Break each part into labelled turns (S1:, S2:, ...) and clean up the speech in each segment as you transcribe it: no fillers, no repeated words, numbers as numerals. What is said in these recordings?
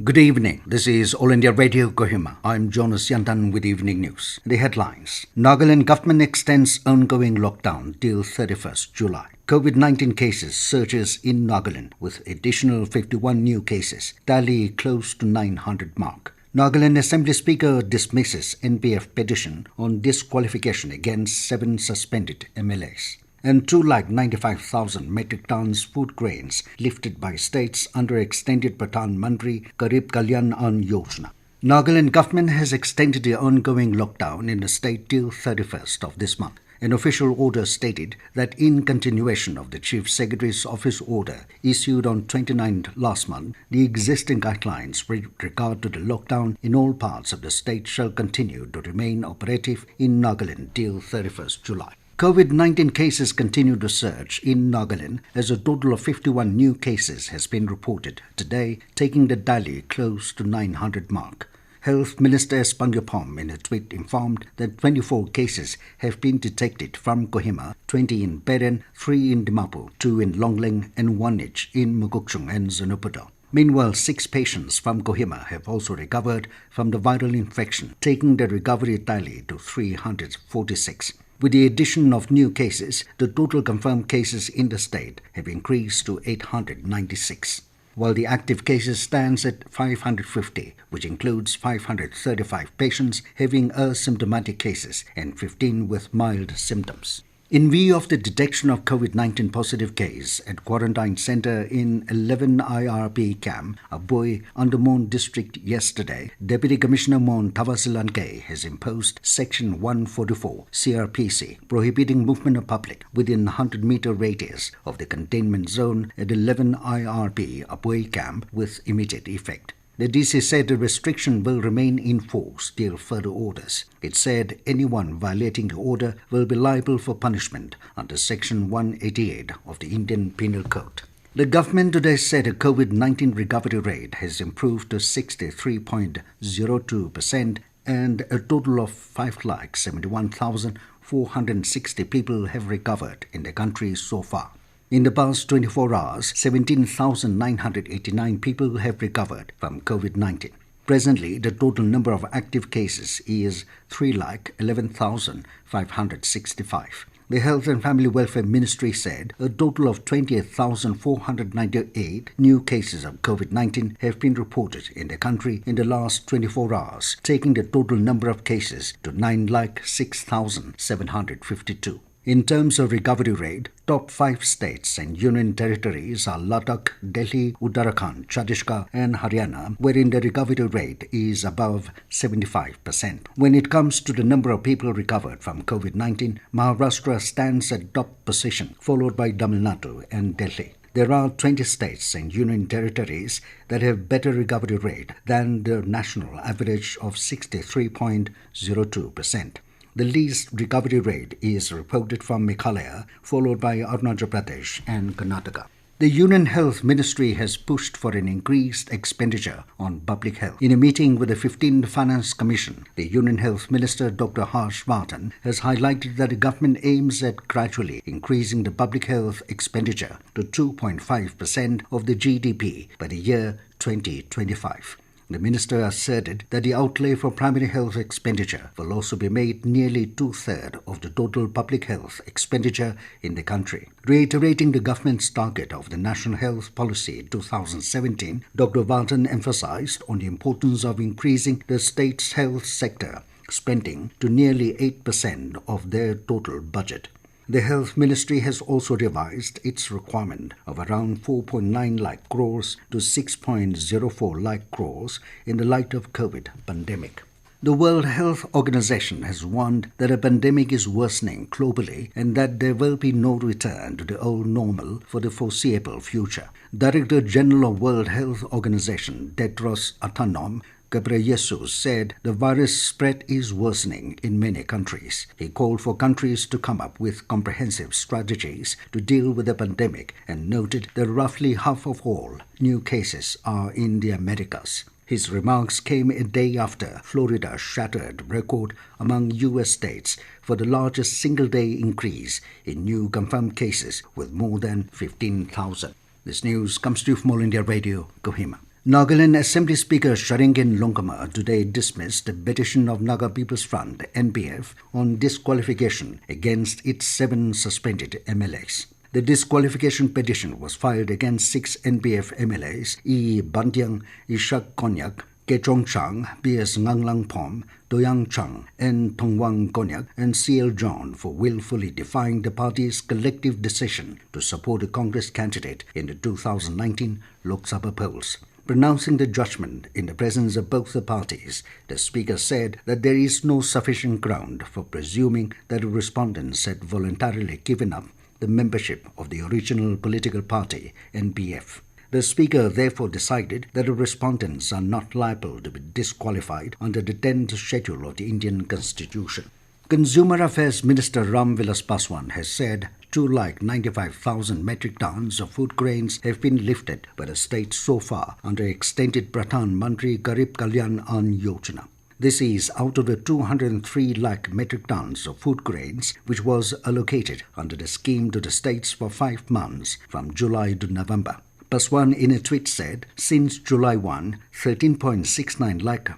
S1: Good evening. This is All India Radio Kohima. I'm Jonas Yantan with Evening News. The headlines. Nagaland government extends ongoing lockdown till 31st July. COVID-19 cases surges in Nagaland with additional 51 new cases, tally close to 900 mark. Nagaland Assembly Speaker dismisses NPF petition on disqualification against 7 suspended MLAs. And 295,000 metric tons food grains lifted by states under extended Pradhan Mantri Garib Kalyan Ann Yojana. Nagaland government has extended the ongoing lockdown in the state till 31st of this month. An official order stated that in continuation of the Chief Secretary's office order issued on 29th last month, the existing guidelines with regard to the lockdown in all parts of the state shall continue to remain operative in Nagaland till 31st July. COVID-19 cases continue to surge in Nagaland as a total of 51 new cases has been reported today, taking the tally close to 900 mark. Health Minister S. Pangapom in a tweet informed that 24 cases have been detected from Kohima, 20 in Peren, 3 in Dimapur, 2 in Longling and 1 each in Mugukchung and Zanuputo. Meanwhile, 6 patients from Kohima have also recovered from the viral infection, taking the recovery tally to 346. With the addition of new cases, the total confirmed cases in the state have increased to 896, while the active cases stands at 550, which includes 535 patients having asymptomatic cases and 15 with mild symptoms. In view of the detection of COVID-19 positive case at quarantine center in 11 IRP camp, Aboi, Andamon district yesterday, Deputy Commissioner Mon Tavasilanke has imposed Section 144 CRPC prohibiting movement of public within 100-meter radius of the containment zone at 11 IRP Aboi camp with immediate effect. The DC said the restriction will remain in force till further orders. It said anyone violating the order will be liable for punishment under Section 188 of the Indian Penal Code. The government today said the COVID-19 recovery rate has improved to 63.02% and a total of 571,460 people have recovered in the country so far. In the past 24 hours, 17,989 people have recovered from COVID-19. Presently, the total number of active cases is 3,11,565. The Health and Family Welfare Ministry said a total of 28,498 new cases of COVID-19 have been reported in the country in the last 24 hours, taking the total number of cases to 9,06,752. In terms of recovery rate, top 5 states and union territories are Ladakh, Delhi, Uttarakhand, Chhattisgarh and Haryana, wherein the recovery rate is above 75%. When it comes to the number of people recovered from COVID-19, Maharashtra stands at top position, followed by Tamil Nadu and Delhi. There are 20 states and union territories that have better recovery rate than the national average of 63.02%. The least recovery rate is reported from Meghalaya, followed by Arunachal Pradesh and Karnataka. The Union Health Ministry has pushed for an increased expenditure on public health. In a meeting with the 15th Finance Commission, the Union Health Minister Dr. Harsh Vardhan has highlighted that the government aims at gradually increasing the public health expenditure to 2.5% of the GDP by the year 2025. The minister asserted that the outlay for primary health expenditure will also be made nearly 2/3 of the total public health expenditure in the country. Reiterating the government's target of the National Health Policy 2017, Dr. Vardhan emphasized on the importance of increasing the state's health sector spending to nearly 8% of their total budget. The Health Ministry has also revised its requirement of around 4.9 lakh crores to 6.04 lakh crores in the light of COVID pandemic. The World Health Organization has warned that a pandemic is worsening globally and that there will be no return to the old normal for the foreseeable future. Director General of World Health Organization Tedros Adhanom Ghebreyesus said the virus spread is worsening in many countries. He called for countries to come up with comprehensive strategies to deal with the pandemic and noted that roughly half of all new cases are in the Americas. His remarks came a day after Florida shattered record among U.S. states for the largest single-day increase in new confirmed cases with more than 15,000. This news comes to you from All India Radio, Kohima. Nagaland Assembly Speaker Sharingin Longkama today dismissed a petition of Naga People's Front (NPF) on disqualification against its 7 suspended MLAs. The disqualification petition was filed against 6 NPF MLAs: E. Bantiang, Ishak Konyak, Kechong Chang, P.S. Nganglang Pom, Doyang Chang, and Tongwang Konyak, and C.L. John for willfully defying the party's collective decision to support a Congress candidate in the 2019 Lok Sabha polls. Pronouncing the judgment in the presence of both the parties, the Speaker said that there is no sufficient ground for presuming that the respondents had voluntarily given up the membership of the original political party, NPF. The Speaker therefore decided that the respondents are not liable to be disqualified under the 10th schedule of the Indian Constitution. Consumer Affairs Minister Ram Vilas Paswan has said 295,000 metric tons of food grains have been lifted by the state so far under extended Pradhan Mantri Garib Kalyan Ann Yojana. This is out of the 203 lakh metric tons of food grains which was allocated under the scheme to the states for 5 months from July to November. Paswan in a tweet said, since July 1, 13.69 lakh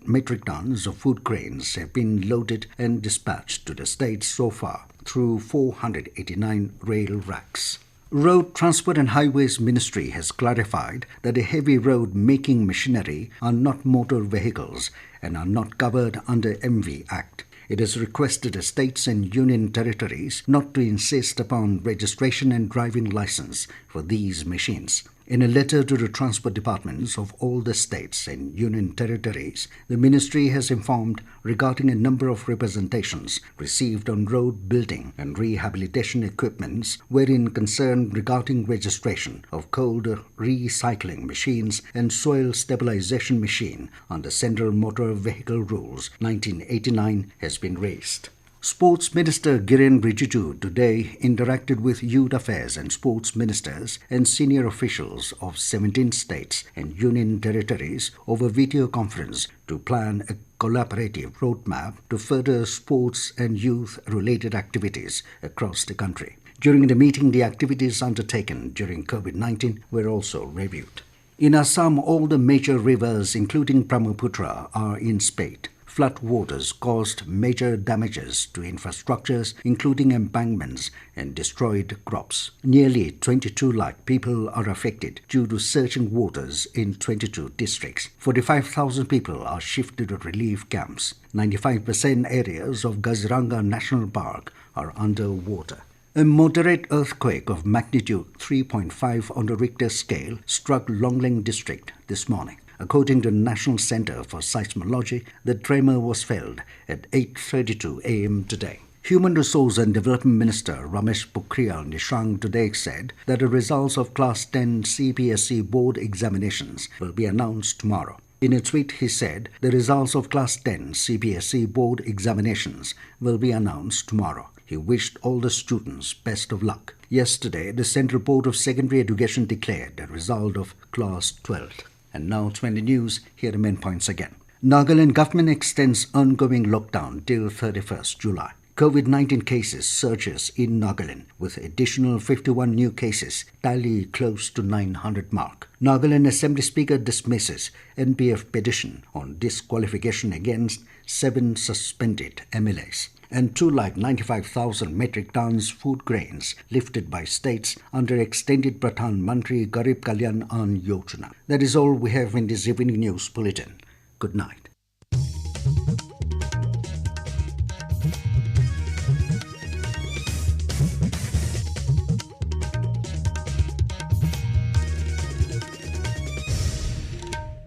S1: metric tons of food grains have been loaded and dispatched to the states so far through 489 rail racks. Road Transport and Highways Ministry has clarified that the heavy road making machinery are not motor vehicles and are not covered under MV Act. It has requested the states and union territories not to insist upon registration and driving license for these machines. In a letter to the transport departments of all the states and union territories, the ministry has informed regarding a number of representations received on road building and rehabilitation equipments wherein concern regarding registration of cold recycling machines and soil stabilization machine under Central Motor Vehicle Rules 1989 has been raised. Sports Minister Kiren Rijiju today interacted with youth affairs and sports ministers and senior officials of 17 states and union territories over video conference to plan a collaborative roadmap to further sports and youth-related activities across the country. During the meeting, the activities undertaken during COVID-19 were also reviewed. In Assam, all the major rivers, including Brahmaputra, are in spate. Flood waters caused major damages to infrastructures, including embankments, and destroyed crops. Nearly 22 lakh people are affected due to surging waters in 22 districts. 45,000 people are shifted to relief camps. 95% areas of Kaziranga National Park are under water. A moderate earthquake of magnitude 3.5 on the Richter scale struck Longling district this morning. According to the National Center for Seismology, the tremor was felt at 8:32 a.m. today. Human Resource and Development Minister Ramesh Pokhriyal Nishank today said that the results of Class 10 CBSE board examinations will be announced tomorrow. In a tweet, he said the results of Class 10 CBSE board examinations will be announced tomorrow. He wished all the students best of luck. Yesterday, the Central Board of Secondary Education declared the result of Class 12. And now to the news, here are the main points again. Nagaland government extends ongoing lockdown till 31st July. COVID-19 cases surges in Nagaland with additional 51 new cases, tally close to 900 mark. Nagaland Assembly Speaker dismisses NPF petition on disqualification against 7 suspended MLAs. And 295,000 metric tons food grains lifted by states under extended Pradhan Mantri Garib Kalyan Ann Yojana. That is all we have in this evening news bulletin. Good night.